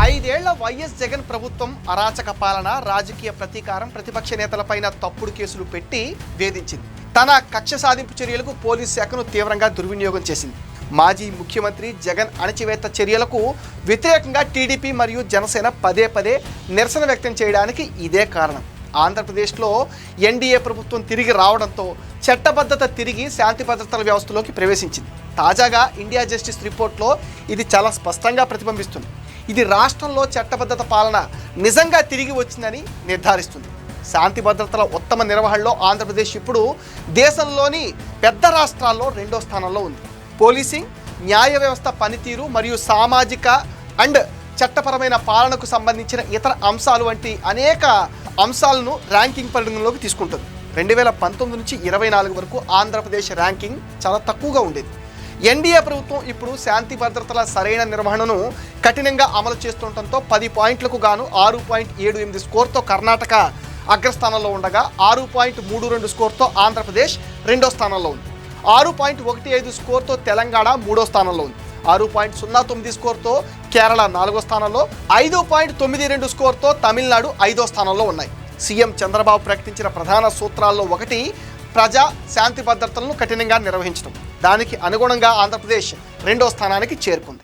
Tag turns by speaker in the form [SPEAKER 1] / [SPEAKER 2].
[SPEAKER 1] ఐదేళ్ల వైఎస్ జగన్ ప్రభుత్వం అరాచక పాలన, రాజకీయ ప్రతీకారం, ప్రతిపక్ష నేతలపైన తప్పుడు కేసులు పెట్టి వేధించింది. తన కక్ష సాధింపు చర్యలకు పోలీసు శాఖను తీవ్రంగా దుర్వినియోగం చేసింది. మాజీ ముఖ్యమంత్రి జగన్ అణచివేత చర్యలకు వ్యతిరేకంగా టీడీపీ మరియు జనసేన పదే పదే నిరసన వ్యక్తం చేయడానికి ఇదే కారణం. ఆంధ్రప్రదేశ్లో ఎన్డీఏ ప్రభుత్వం తిరిగి రావడంతో చట్టబద్ధత తిరిగి శాంతి భద్రతల వ్యవస్థలోకి ప్రవేశించింది. తాజాగా ఇండియా జస్టిస్ రిపోర్ట్లో ఇది చాలా స్పష్టంగా ప్రతిబింబిస్తుంది. ఇది రాష్ట్రంలో చట్టబద్ధత పాలన నిజంగా తిరిగి వచ్చిందని నిర్ధారిస్తుంది. శాంతి భద్రతల ఉత్తమ నిర్వహణలో ఆంధ్రప్రదేశ్ ఇప్పుడు దేశంలోని పెద్ద రాష్ట్రాల్లో 2వ స్థానంలో ఉంది. పోలీసింగ్, న్యాయ వ్యవస్థ పనితీరు మరియు సామాజిక అండ్ చట్టపరమైన పాలనకు సంబంధించిన ఇతర అంశాలు వంటి అనేక అంశాలను ర్యాంకింగ్ పరిగణలోకి తీసుకుంటుంది. 2019 నుంచి 24 వరకు ఆంధ్రప్రదేశ్ ర్యాంకింగ్ చాలా తక్కువగా ఉండేది. ఎన్డీఏ ప్రభుత్వం ఇప్పుడు శాంతి భద్రతల సరైన నిర్వహణను కఠినంగా అమలు చేస్తుండటంతో 10 పాయింట్లకు గాను 6.78 స్కోర్తో కర్ణాటక అగ్రస్థానంలో ఉండగా 6.32 స్కోర్తో ఆంధ్రప్రదేశ్ 2వ స్థానంలో ఉంది. 6.15 స్కోర్తో తెలంగాణ 3వ స్థానంలో ఉంది. 6.09 స్కోర్తో కేరళ 4వ స్థానంలో, 5.92 స్కోర్తో తమిళనాడు 5వ స్థానంలో ఉన్నాయి. సీఎం చంద్రబాబు ప్రకటించిన ప్రధాన సూత్రాల్లో ఒకటి ప్రజా శాంతి భద్రతలను కఠినంగా నిర్వహించడం. దానికి అనుగుణంగా ఆంధ్రప్రదేశ్ 2వ స్థానానికి చేరుకుంది.